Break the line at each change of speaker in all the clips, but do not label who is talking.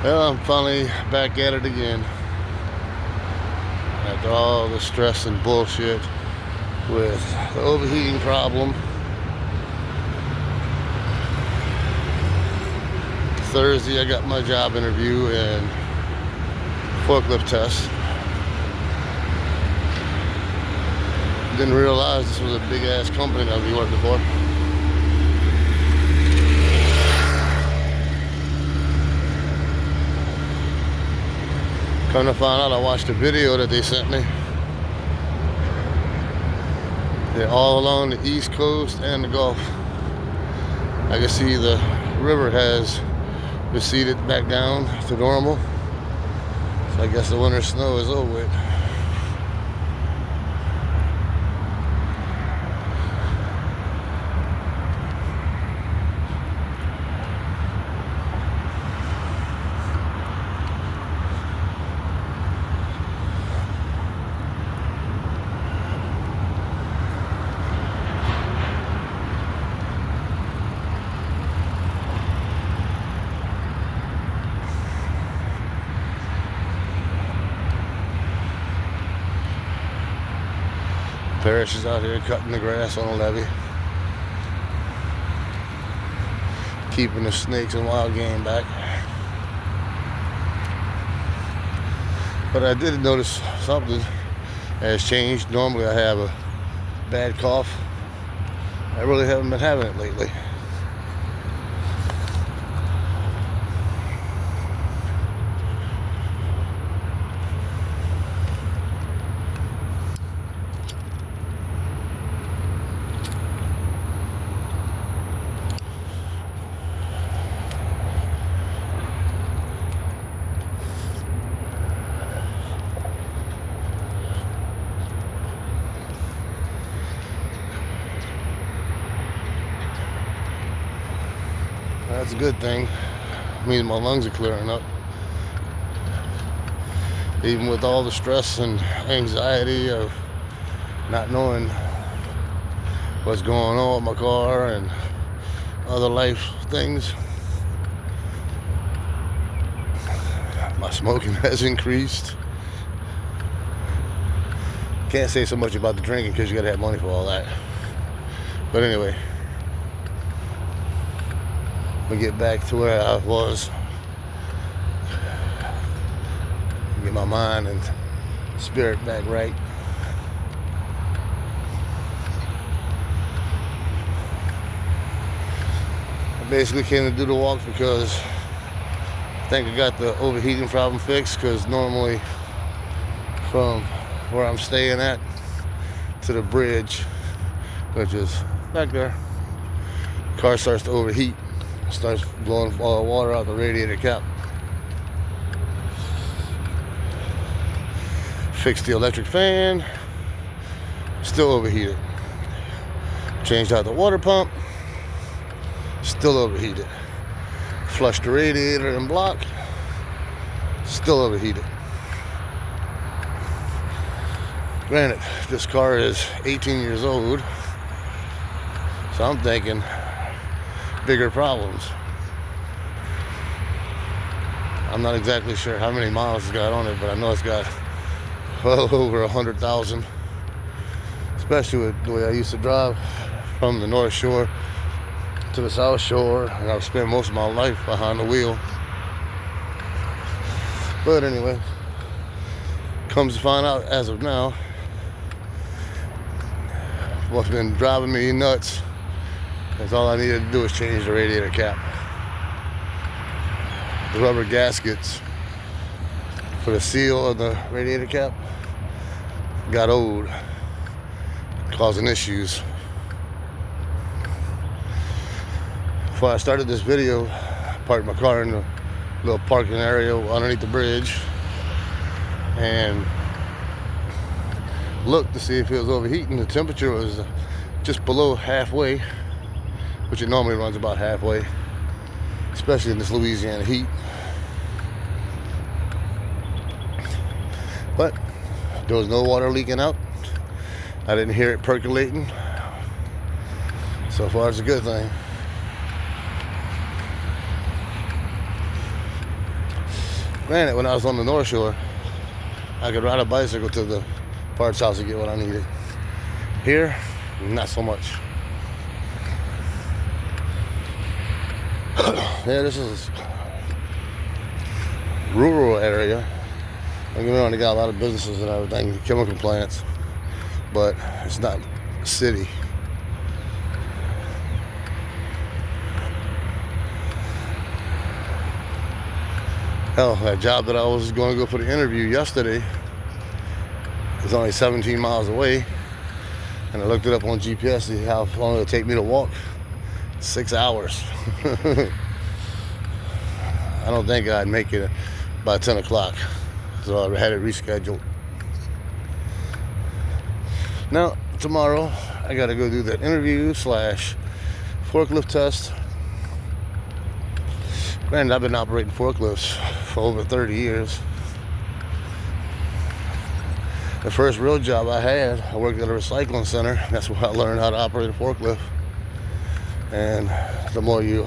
Well, I'm finally back at it again. After all the stress and bullshit with the overheating problem. Thursday, I got my job interview and forklift test. Didn't realize this was a big ass company that I'd be working for. Come to find out, I watched a video that they sent me. They're all along the East Coast and the Gulf. I can see the river has receded back down to normal. So I guess the winter snow is over with. Parrish is out here cutting the grass on a levee, keeping the snakes and wild game back. But I did notice something has changed. Normally I have a bad cough. I really haven't been having it lately. That's a good thing. It means my lungs are clearing up. Even with all the stress and anxiety of not knowing what's going on with my car and other life things, my smoking has increased. Can't say so much about the drinking because you gotta have money for all that. But anyway, we get back to where I was. Get my mind and spirit back right. I basically came to do the walk because I think I got the overheating problem fixed, because normally from where I'm staying at to the bridge, which is back there, the car starts to overheat. Starts blowing all the water out the radiator cap. Fixed the electric fan, still overheated. Changed out the water pump, still overheated. Flushed the radiator and block, still overheated. Granted, this car is 18 years old, so I'm thinking bigger problems. I'm not exactly sure how many miles it's got on it, but I know it's got well over 100,000, especially with the way I used to drive from the North Shore to the South Shore, and I've spent most of my life behind the wheel. But anyway, comes to find out, as of now, what's been driving me nuts is all I needed to do is change the radiator cap. The rubber gaskets for the seal of the radiator cap got old, causing issues. Before I started this video, I parked my car in a little parking area underneath the bridge and looked to see if it was overheating. The temperature was just below halfway, which it normally runs about halfway, especially in this Louisiana heat. But there was no water leaking out. I didn't hear it percolating. So far, it's a good thing. Granted, when I was on the North Shore, I could ride a bicycle to the parts house to get what I needed. Here, not so much. Yeah, this is rural area. Don't get me wrong, they got a lot of businesses and everything, chemical plants, but it's not a city. Hell, that job that I was going to go for the interview yesterday is only 17 miles away, and I looked it up on GPS to see how long it would take me to walk. 6 hours. I don't think I'd make it by 10 o'clock, so I had it rescheduled. Now, tomorrow, I got to go do that interview / forklift test. Granted, I've been operating forklifts for over 30 years. The first real job I had, I worked at a recycling center. That's where I learned how to operate a forklift. And the more you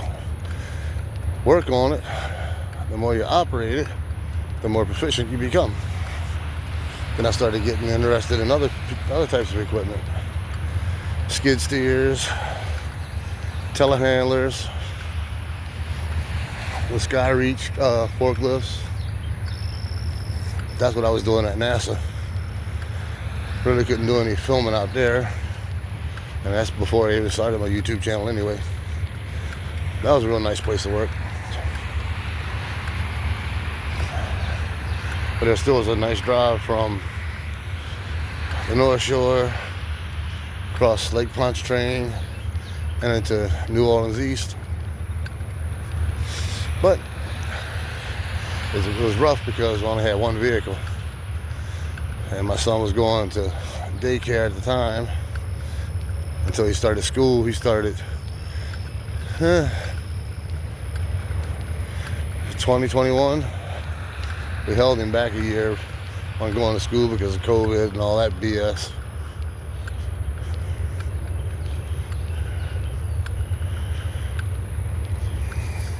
work on it, the more you operate it, the more proficient you become. Then I started getting interested in other types of equipment. Skid steers, telehandlers, the Skyreach forklifts. That's what I was doing at NASA. Really couldn't do any filming out there. And that's before I even started my YouTube channel anyway. That was a real nice place to work. But there still was a nice drive from the North Shore, across Lake Pontchartrain, and into New Orleans East. But it was rough because I only had one vehicle. And my son was going to daycare at the time until he started school. He started 2021. We held him back a year on going to school because of COVID and all that BS.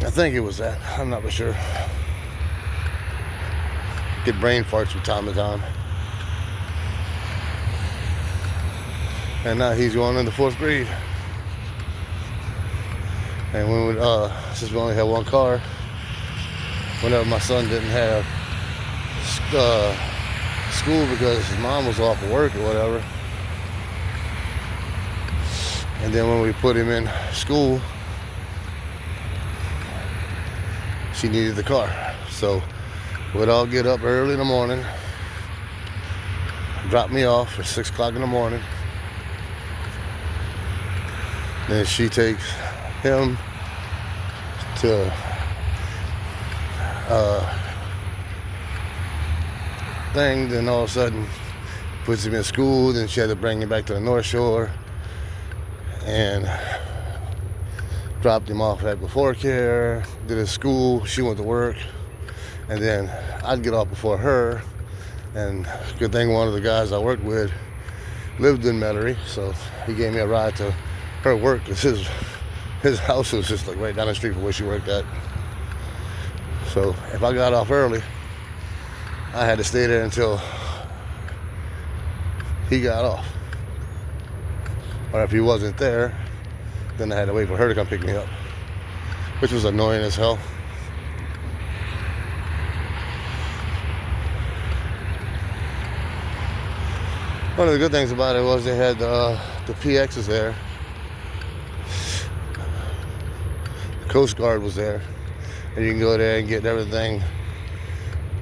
I think it was that. I'm not for sure. Get brain farts from time to time. And now he's going into 4th grade. And when since we only had one car, whenever my son didn't have school because his mom was off of work or whatever, and then when we put him in school, she needed the car. So we'd all get up early in the morning, drop me off at 6 o'clock in the morning. Then she takes him to thing. Then all of a sudden puts him in school. Then she had to bring him back to the North Shore and dropped him off at Before Care, did his school, she went to work, and then I'd get off before her. And good thing one of the guys I worked with lived in Metairie, so he gave me a ride to her work because his house was just like right down the street from where she worked at. So if I got off early, I had to stay there until he got off. Or if he wasn't there, then I had to wait for her to come pick me up, which was annoying as hell. One of the good things about it was they had the PXs there. The Coast Guard was there, and you can go there and get everything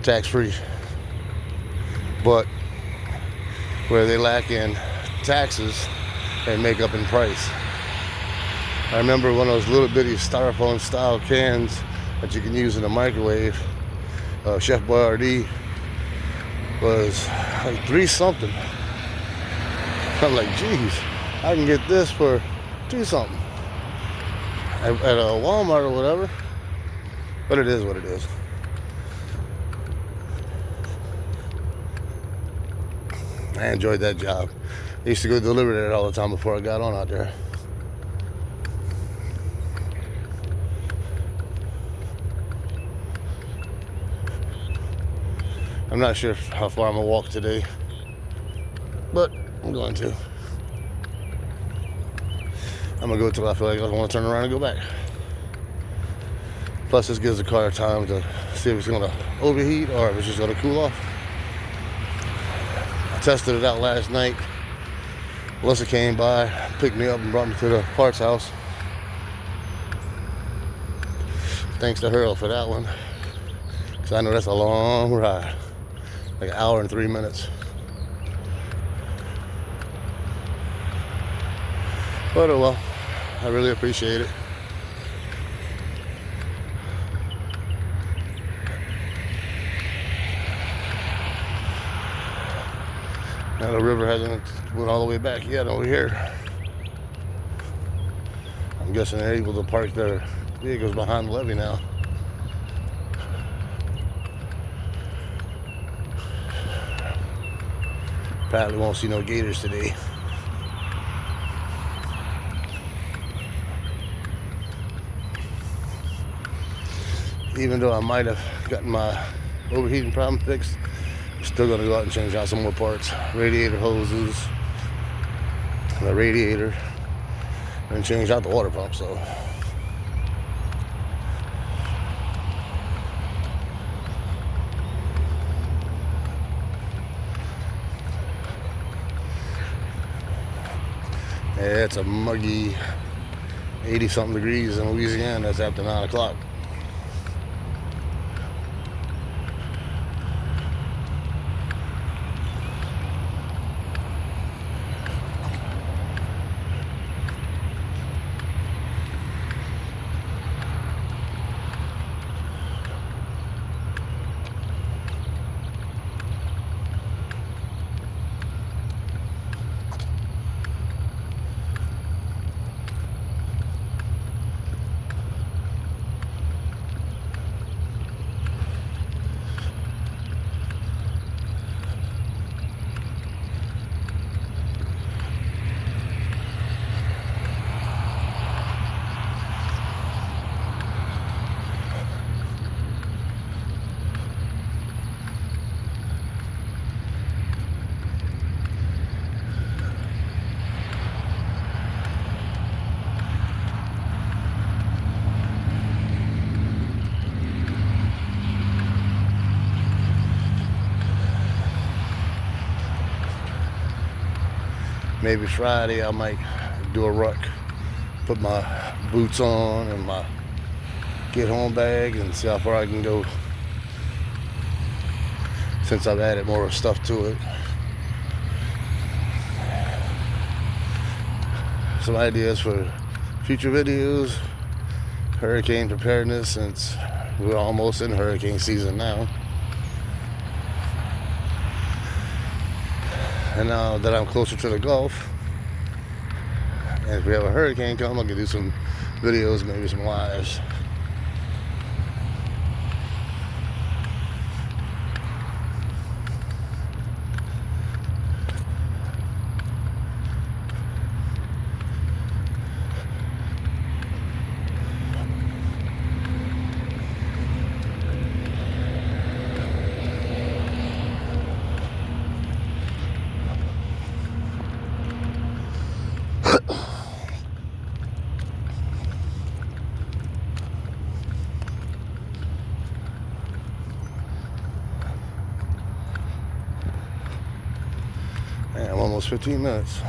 tax-free. But where they lack in taxes, they make up in price. I remember one of those little bitty styrofoam style cans that you can use in a microwave. Chef Boyardee was like $3 something. I'm like, geez, I can get this for $2 something at a Walmart or whatever. But it is what it is. I enjoyed that job. I used to go deliver there all the time before I got on out there. I'm not sure how far I'm gonna walk today, but I'm going to. I'm gonna go till I feel like I want to turn around and go back. Plus, this gives the car time to see if it's gonna overheat or if it's just gonna cool off. I tested it out last night. Melissa came by, picked me up and brought me to the parts house. Thanks to her for that one. Because I know that's a long ride. Like an hour and 3 minutes. But oh well, I really appreciate it. Now the river hasn't went all the way back yet over here. I'm guessing they're able to park their vehicles behind the levee now. Probably won't see no gators today. Even though I might have gotten my overheating problem fixed, I'm still gonna go out and change out some more parts. Radiator hoses, the radiator, and change out the water pump, so. Yeah, it's a muggy 80-something degrees in Louisiana. That's after 9 o'clock. Maybe Friday I might do a ruck, put my boots on and my get home bag and see how far I can go, since I've added more stuff to it. Some ideas for future videos: hurricane preparedness, since we're almost in hurricane season now. And now that I'm closer to the Gulf, and if we have a hurricane come, I can do some videos, maybe some lives. Man, I'm almost 15 minutes.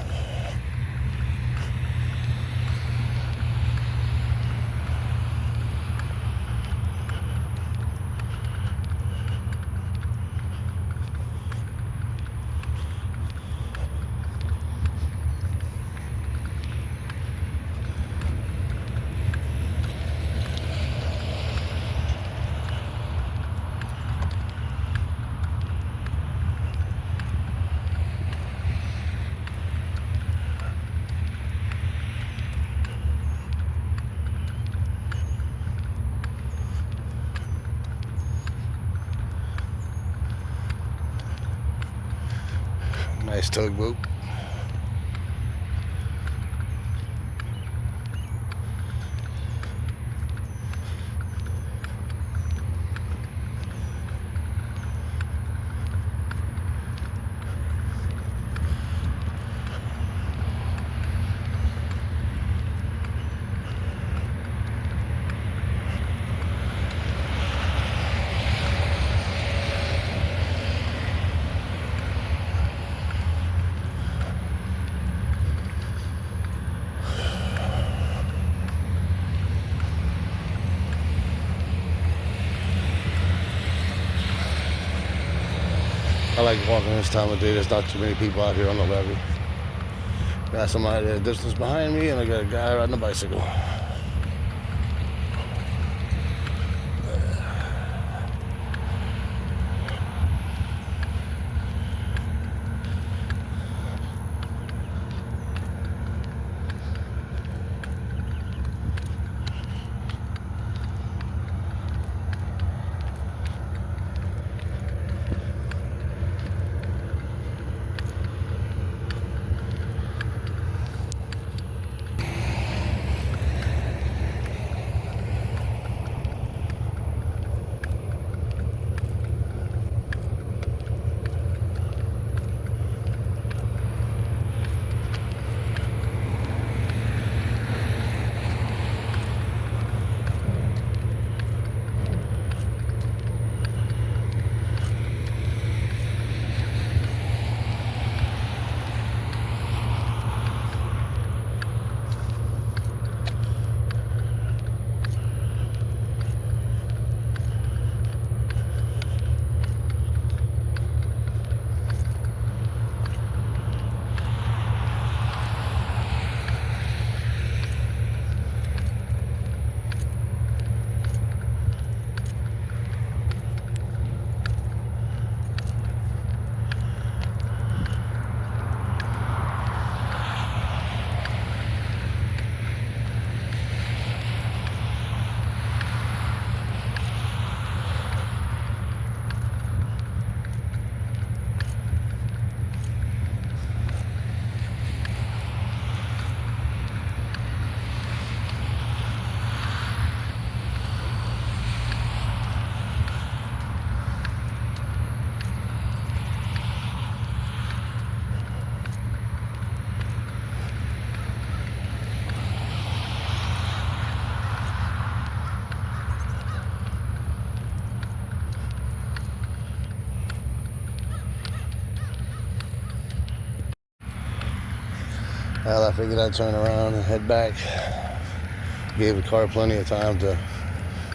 Nice tugboat. I like walking this time of day. There's not too many people out here on the levee. Got somebody at a distance behind me, and I got a guy riding a bicycle. Well, I figured I'd turn around and head back. Gave the car plenty of time to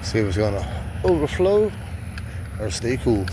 see if it's gonna overflow or stay cool.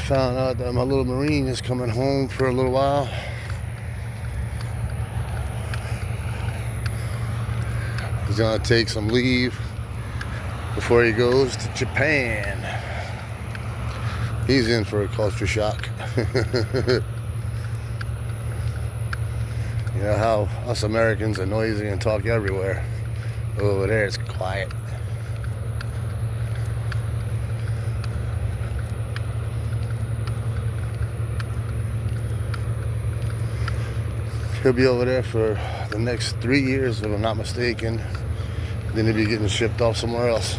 Found out that my little Marine is coming home for a little while. He's gonna take some leave before he goes to Japan. He's in for a culture shock. You know how us Americans are noisy and talk everywhere. Over there it's quiet. He'll be over there for the next 3 years, if I'm not mistaken. Then he'll be getting shipped off somewhere else.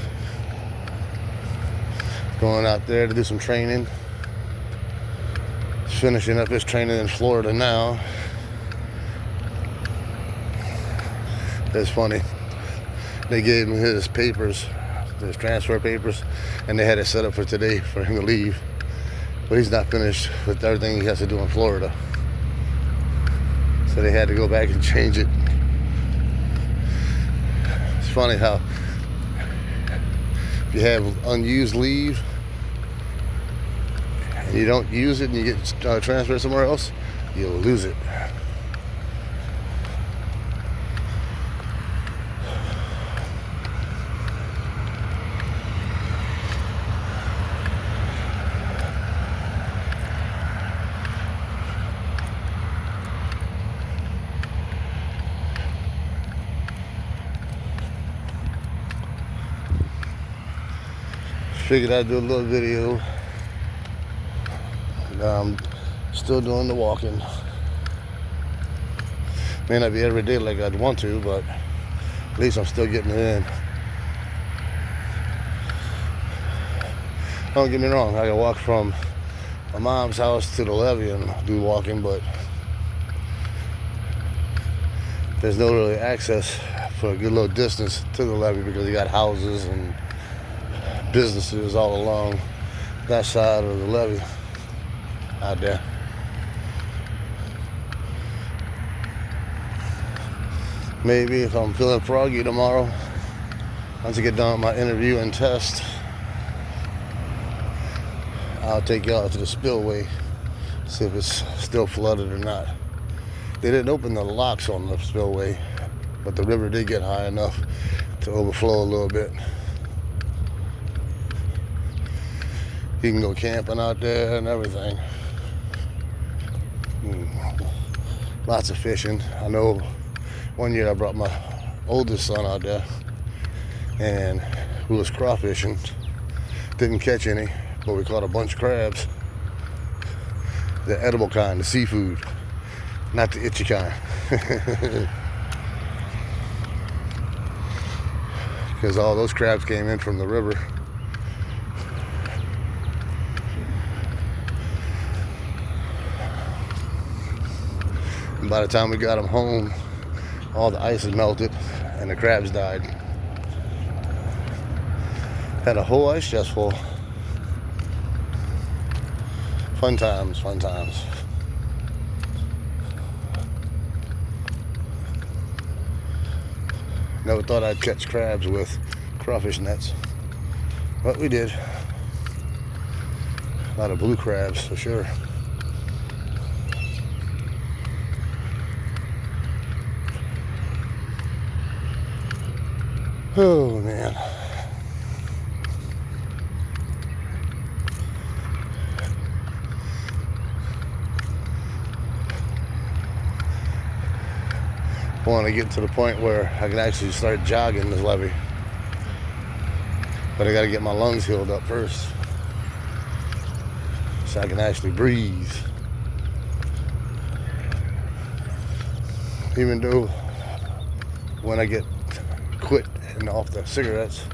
Going out there to do some training. He's finishing up his training in Florida now. It's funny. They gave him his papers, his transfer papers, and they had it set up for today for him to leave. But he's not finished with everything he has to do in Florida. So they had to go back and change it. It's funny how if you have unused leave and you don't use it and you get transferred somewhere else, you'll lose it. Figured I'd do a little video. And I'm still doing the walking. May not be every day like I'd want to, but at least I'm still getting it in. Don't get me wrong, I can walk from my mom's house to the levee and do walking, but there's no really access for a good little distance to the levee because you got houses and businesses all along that side of the levee out there. Maybe if I'm feeling froggy tomorrow, once I get done with my interview and test, I'll take you out to the spillway, see if it's still flooded or not. They didn't open the locks on the spillway, but the river did get high enough to overflow a little bit. You can go camping out there and everything. Lots of fishing. I know one year I brought my oldest son out there and we was crawfishing. Didn't catch any, but we caught a bunch of crabs. The edible kind, the seafood, not the itchy kind. Because all those crabs came in from the river. And by the time we got them home, all the ice had melted and the crabs died. Had a whole ice chest full. Fun times, fun times. Never thought I'd catch crabs with crawfish nets, but we did. A lot of blue crabs for sure. Oh man. I want to get to the point where I can actually start jogging this levee, but I got to get my lungs healed up first so I can actually breathe. Even though when I get quit and off the cigarettes,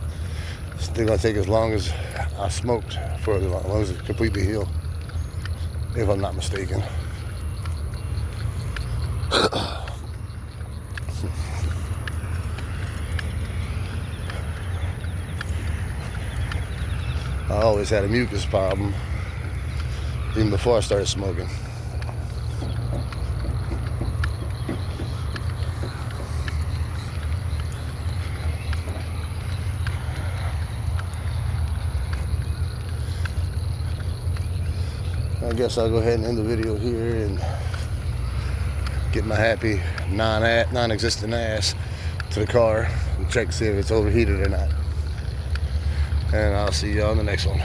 it's still gonna take as long as I smoked for the lungs to completely heal, if I'm not mistaken. I always had a mucus problem, even before I started smoking. I guess I'll go ahead and end the video here and get my happy non-existent ass to the car and check to see if it's overheated or not. And I'll see y'all in the next one.